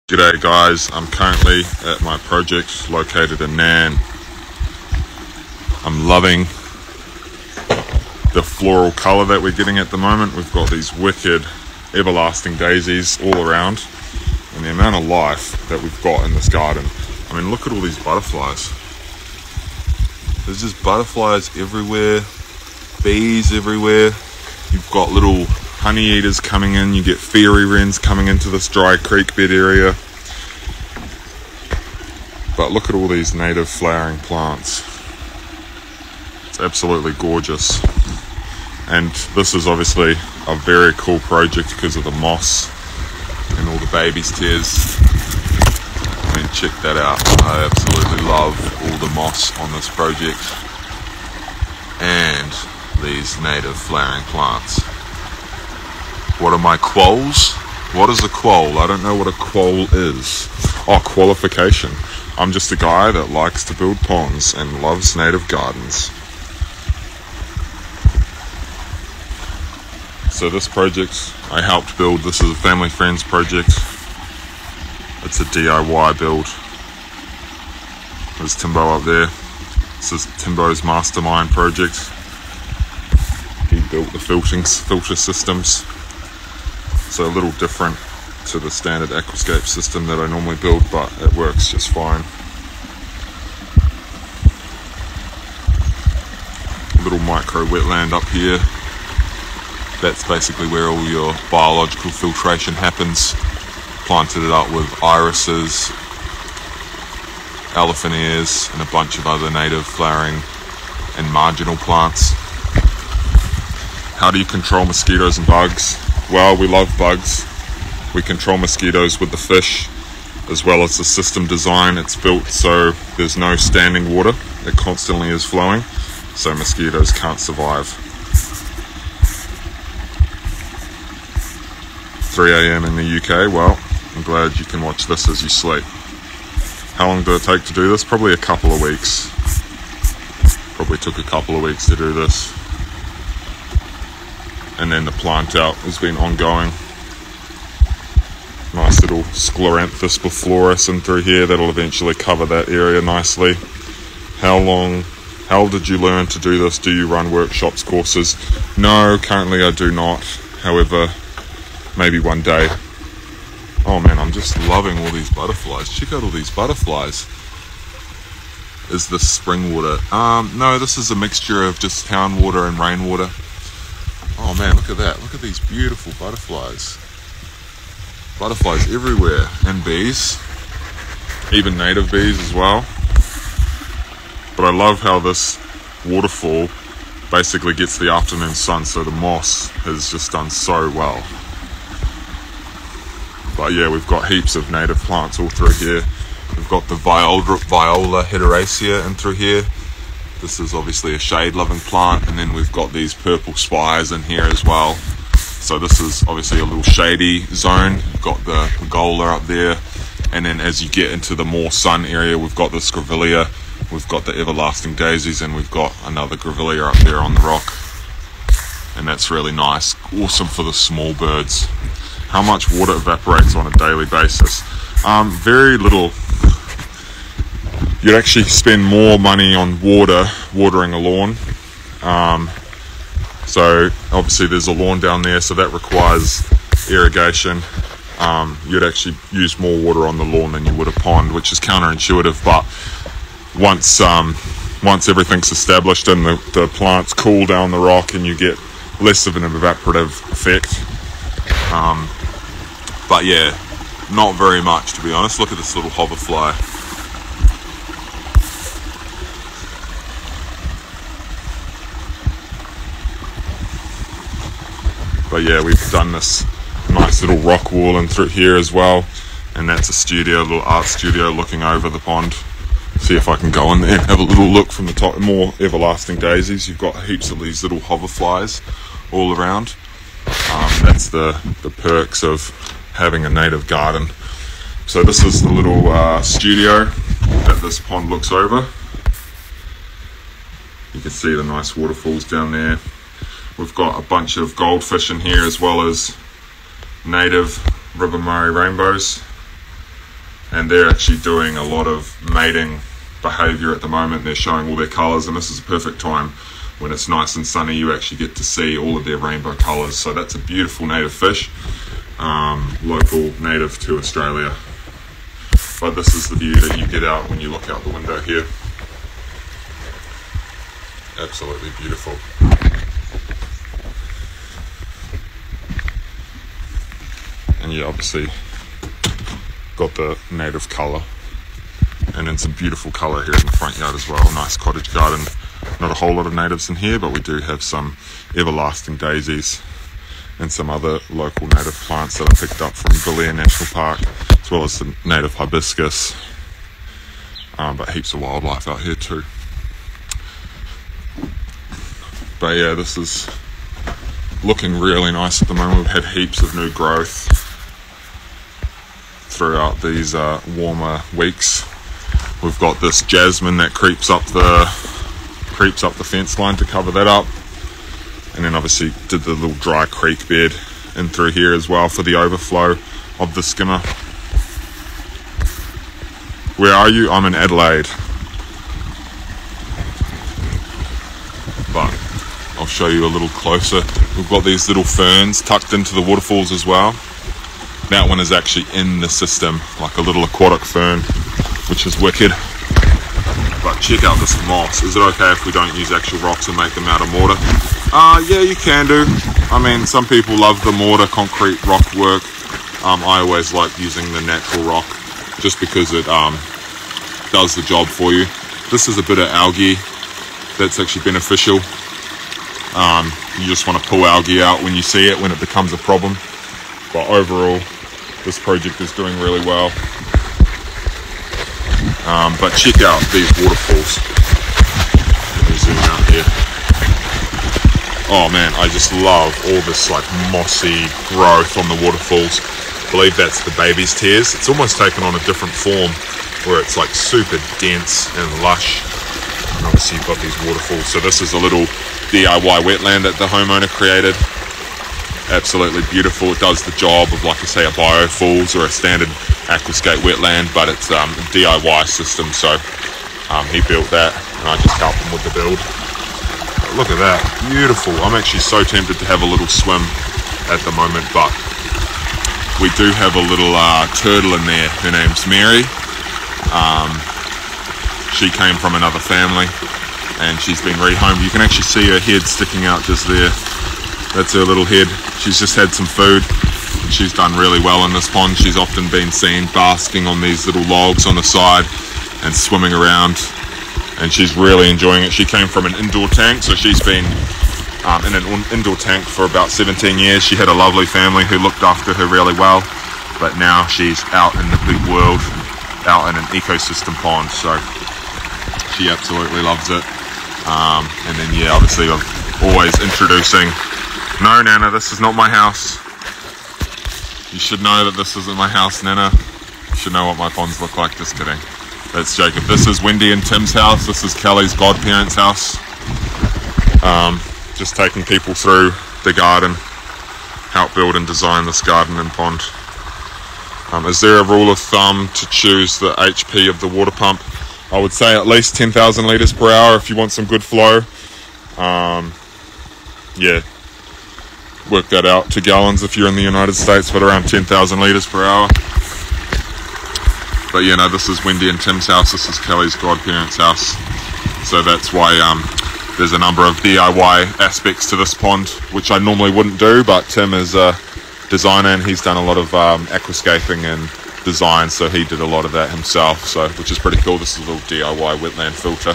G'day guys, I'm currently at my project located in Nan. I'm loving the floral colour that we're getting at the moment. We've got these wicked everlasting daisies all around, and the amount of life that we've got in this garden. I mean, look at all these butterflies. There's just butterflies everywhere, bees everywhere. You've got little honey eaters coming in, you get fairy wrens coming into this dry creek bed area. But look at all these native flowering plants. It's absolutely gorgeous. And this is obviously a very cool project because of the moss and all the baby's tears. I mean, check that out. I absolutely love all the moss on this project and these native flowering plants. What are my quolls? What is a quoll? I don't know what a quoll is. Oh, qualification. I'm just a guy that likes to build ponds and loves native gardens. So this project I helped build. This is a family friends project. It's a DIY build. There's Timbo up there. This is Timbo's mastermind project. He built the filter systems. So a little different to the standard aquascape system that I normally build, but it works just fine. A little micro wetland up here. That's basically where all your biological filtration happens. Planted it up with irises, elephant ears, and a bunch of other native flowering and marginal plants. How do you control mosquitoes and bugs? Well, we love bugs. We control mosquitoes with the fish, as well as the system design. It's built so there's no standing water. It constantly is flowing, so mosquitoes can't survive. 3 a.m. in the UK, well, I'm glad you can watch this as you sleep. How long did it take to do this? Probably a couple of weeks. Probably took a couple of weeks to do this. And then the plant out has been ongoing. Nice little scleranthus biflorus in through here that'll eventually cover that area nicely. How did you learn to do this? Do you run workshops, courses? No, currently I do not. However, maybe one day. Oh man, I'm just loving all these butterflies. Check out all these butterflies. Is this spring water? No, this is a mixture of just town water and rainwater. Oh man, look at that. Look at these beautiful butterflies. Butterflies everywhere. And bees. Even native bees as well. But I love how this waterfall basically gets the afternoon sun, so the moss has just done so well. But yeah, we've got heaps of native plants all through here. We've got the Viola hideracea in through here. This is obviously a shade-loving plant, and then we've got these purple spires in here as well. So this is obviously a little shady zone. We've got the pergola up there, and then as you get into the more sun area, we've got the grevillea, we've got the everlasting daisies, and we've got another grevillea up there on the rock. And that's really nice. Awesome for the small birds. How much water evaporates on a daily basis? Very little. You'd actually spend more money on watering a lawn. So obviously there's a lawn down there, so that requires irrigation. You'd actually use more water on the lawn than you would a pond, which is counterintuitive, but once everything's established and the plants cool down the rock, and you get less of an evaporative effect. But yeah, not very much, to be honest. Look at this little hoverfly. But yeah, we've done this nice little rock wall in through here as well, and that's a studio, a little art studio looking over the pond. See if I can go in there and have a little look from the top. More everlasting daisies. You've got heaps of these little hoverflies all around. That's the perks of having a native garden. So this is the little studio that this pond looks over. You can see the nice waterfalls down there. We've got a bunch of goldfish in here, as well as native River Murray rainbows. and they're actually doing a lot of mating behavior at the moment. They're showing all their colors, and this is a perfect time when it's nice and sunny. You actually get to see all of their rainbow colors. So that's a beautiful native fish, local, native to Australia. But this is the view that you get out when you look out the window here. Absolutely beautiful. And yeah, obviously got the native colour, and then some beautiful colour here in the front yard as well. Nice cottage garden. Not a whole lot of natives in here, but we do have some everlasting daisies and some other local native plants that I picked up from Belair National Park, as well as the native hibiscus, but heaps of wildlife out here too. But yeah, this is looking really nice at the moment. We've had heaps of new growth throughout these warmer weeks. We've got this jasmine that creeps up the fence line to cover that up, and then obviously did the little dry creek bed in through here as well for the overflow of the skimmer. Where are you? I'm in Adelaide, but I'll show you a little closer. We've got these little ferns tucked into the waterfalls as well. That one is actually in the system, like a little aquatic fern, which is wicked. But check out this moss. Is it okay if we don't use actual rocks and make them out of mortar? Yeah, you can do. I mean, some people love the mortar concrete rock work. I always like using the natural rock just because it does the job for you. This is a bit of algae that's actually beneficial. You just want to pull algae out when you see it, when it becomes a problem. But overall, this project is doing really well. But check out these waterfalls. Let me zoom out here. Oh man, I just love all this like mossy growth on the waterfalls. I believe that's the baby's tears. It's almost taken on a different form where it's like super dense and lush. And obviously you've got these waterfalls. So this is a little DIY wetland that the homeowner created. Absolutely beautiful. It does the job of, like I say, a biofalls or a standard aquascape wetland, but it's a DIY system. So he built that, and I just helped him with the build. But look at that, beautiful. I'm actually so tempted to have a little swim at the moment, but we do have a little turtle in there. Her name's Mary. She came from another family, and she's been rehomed. You can actually see her head sticking out just there. That's her little head. She's just had some food. She's done really well in this pond. She's often been seen basking on these little logs on the side and swimming around, and she's really enjoying it. She came from an indoor tank, so she's been in an indoor tank for about 17 years. She had a lovely family who looked after her really well, but now she's out in the big world, out in an ecosystem pond, so she absolutely loves it. And then yeah, obviously I'm always introducing, no Nana, this is not my house. You should know that this isn't my house, Nana. You should know what my ponds look like. Just kidding. That's Jacob. This is Wendy and Tim's house. This is Kelly's godparents' house. Just taking people through the garden, help build and design this garden and pond. Is there a rule of thumb to choose the HP of the water pump? I would say at least 10,000 litres per hour if you want some good flow. Yeah, work that out to gallons if you're in the United States, but around 10,000 litres per hour. But you know, this is Wendy and Tim's house. This is Kelly's godparents' house. So that's why there's a number of DIY aspects to this pond, which I normally wouldn't do, but Tim is a designer and he's done a lot of aquascaping and design, so he did a lot of that himself, so which is pretty cool. This is a little DIY wetland filter.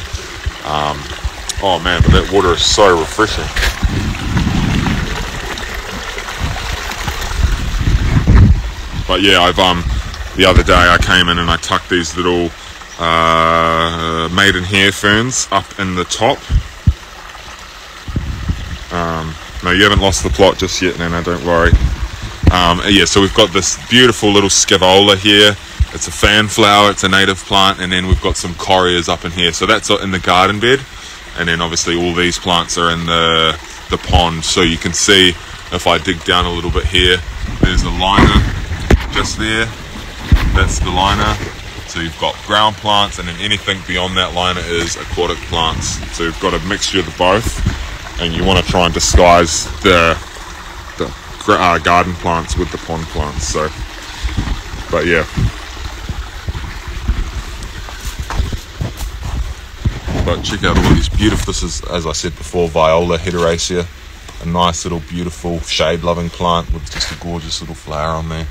Oh man, but that water is so refreshing. But yeah, I've the other day I came in and I tucked these little maidenhair ferns up in the top. No, you haven't lost the plot just yet, Nana, don't worry. Yeah, so we've got this beautiful little scaevola here. It's a fan flower, it's a native plant, and then we've got some correas up in here. So that's in the garden bed, and then obviously all these plants are in the pond. So you can see if I dig down a little bit here, there's a liner just there. that's the liner. So you've got ground plants, and then anything beyond that liner is aquatic plants. So you've got a mixture of the both, and you want to try and disguise the garden plants with the pond plants. So, but yeah. But check out all these beautiful, this is, as I said before, Viola hederaceae, a nice little beautiful shade-loving plant with just a gorgeous little flower on there.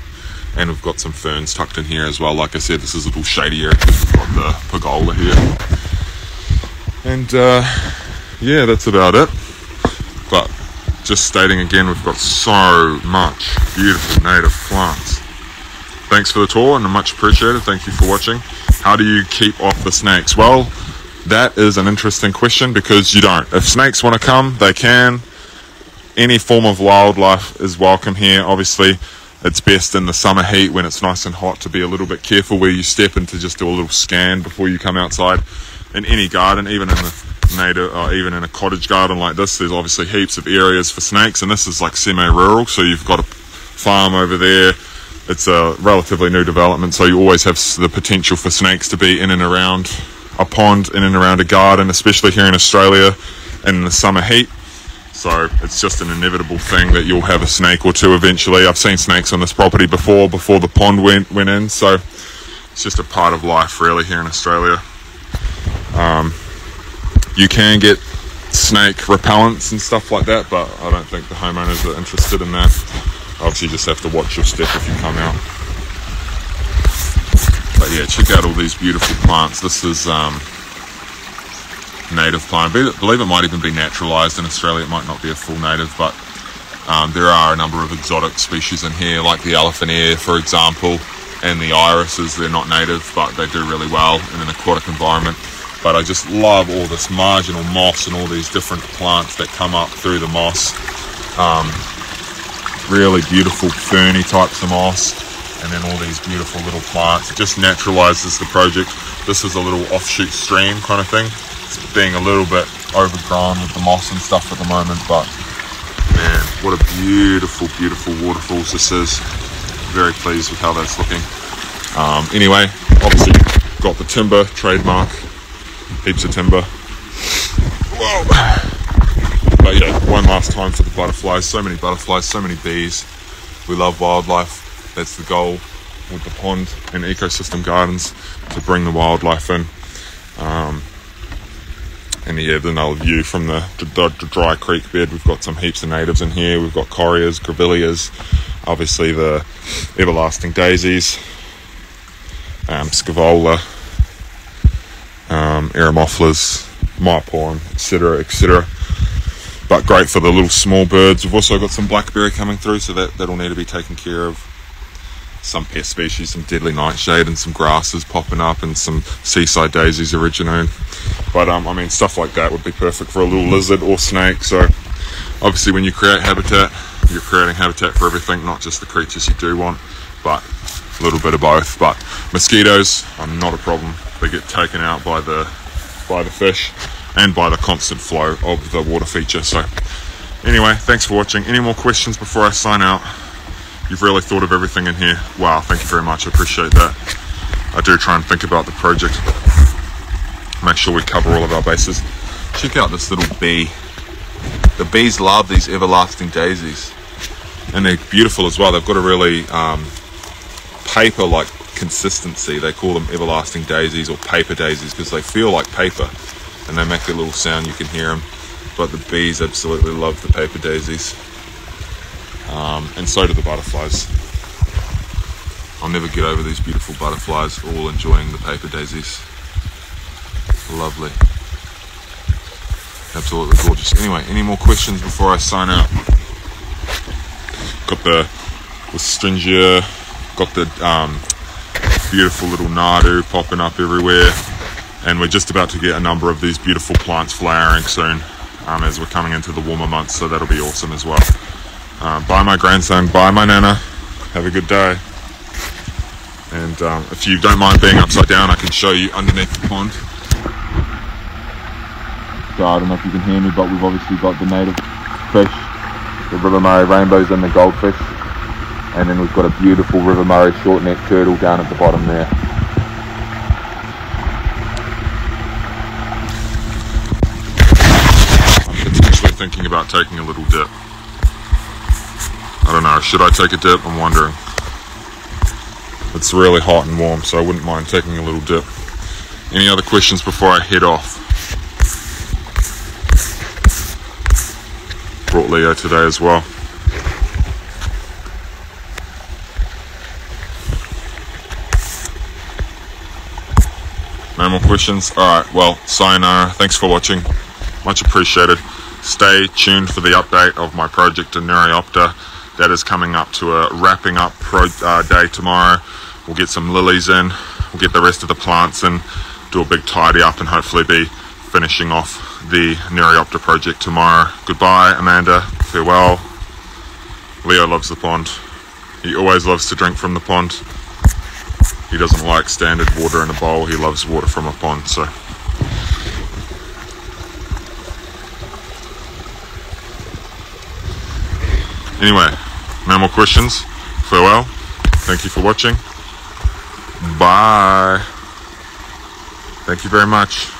And we've got some ferns tucked in here as well. Like I said, this is a little shady area because we've got the pergola here. And yeah, that's about it. But just stating again, we've got so much beautiful native plants. Thanks for the tour, and much appreciated. Thank you for watching. How do you keep off the snakes? Well, that is an interesting question, because you don't. If snakes want to come, they can. Any form of wildlife is welcome here. Obviously, it's best in the summer heat when it's nice and hot to be a little bit careful where you step and to just do a little scan before you come outside. In any garden, even in the native, or even in a cottage garden like this, there's obviously heaps of areas for snakes, and this is like semi-rural, so you've got a farm over there. It's a relatively new development, so you always have the potential for snakes to be in and around a pond, in and around a garden, especially here in Australia in the summer heat. So it's just an inevitable thing that you'll have a snake or two eventually. I've seen snakes on this property before the pond went in, so it's just a part of life really here in Australia. You can get snake repellents and stuff like that, but I don't think the homeowners are interested in that. Obviously you just have to watch your step if you come out. But yeah, check out all these beautiful plants. This is native plant. I believe it might even be naturalized in Australia. It might not be a full native, but there are a number of exotic species in here, like the elephant ear, for example, and the irises. They're not native, but they do really well in an aquatic environment. But I just love all this marginal moss and all these different plants that come up through the moss. Really beautiful ferny types of moss, and then all these beautiful little plants. It just naturalizes the project. This is a little offshoot stream kind of thing. It's being a little bit overgrown with the moss and stuff at the moment, but man, what a beautiful, beautiful waterfalls this is. Very pleased with how that's looking. Anyway, obviously got the timber trademark, heaps of timber. Whoa. But yeah, one last time for the butterflies. So many butterflies, so many bees. We love wildlife. That's the goal with the pond and ecosystem gardens, to bring the wildlife in. And yeah, there's another view from the dry creek bed. We've got some heaps of natives in here. We've got correas, grevilleas, obviously the everlasting daisies, scaevola, eremophilas, myporn, etc., etc. But great for the little small birds. We've also got some blackberry coming through, so that'll need to be taken care of. Some pest species, some deadly nightshade, and some grasses popping up, and some seaside daisies originating. But I mean, stuff like that would be perfect for a little lizard or snake. So obviously when you create habitat, you're creating habitat for everything, not just the creatures you do want, but a little bit of both. But mosquitoes are not a problem. They get taken out by the fish and by the constant flow of the water feature. So anyway, thanks for watching. Any more questions before I sign out? You've really thought of everything in here. Wow, thank you very much. I appreciate that. I do try and think about the project, make sure we cover all of our bases. Check out this little bee. The bees love these everlasting daisies, and they're beautiful as well. They've got a really paper-like consistency. They call them everlasting daisies or paper daisies because they feel like paper, and they make a little sound, you can hear them. But the bees absolutely love the paper daisies. And so do the butterflies. I'll never get over these beautiful butterflies, all enjoying the paper daisies. Lovely. Absolutely gorgeous. Anyway, any more questions before I sign out? Got the stringia, got the beautiful little nadu popping up everywhere, and we're just about to get a number of these beautiful plants flowering soon, as we're coming into the warmer months, so that'll be awesome as well. Bye my grandson, bye my nana, have a good day. And if you don't mind being upside down, I can show you underneath the pond. So I don't know if you can hear me, but we've obviously got the native fish, the River Murray rainbows and the goldfish. And then we've got a beautiful River Murray short-necked turtle down at the bottom there. I'm potentially thinking about taking a little dip. I don't know, should I take a dip? I'm wondering. It's really hot and warm, so I wouldn't mind taking a little dip. Any other questions before I head off? Brought Leo today as well. No more questions? Alright, well, sayonara. Thanks for watching. Much appreciated. Stay tuned for the update of my project in Neriopta. That is coming up to a wrapping up day tomorrow. We'll get some lilies in, we'll get the rest of the plants in, do a big tidy up, and hopefully be finishing off the Neriopta project tomorrow. Goodbye, Amanda. Farewell. Leo loves the pond. He always loves to drink from the pond. He doesn't like standard water in a bowl. He loves water from a pond. So anyway, no more questions. Farewell. Thank you for watching. Bye. Thank you very much.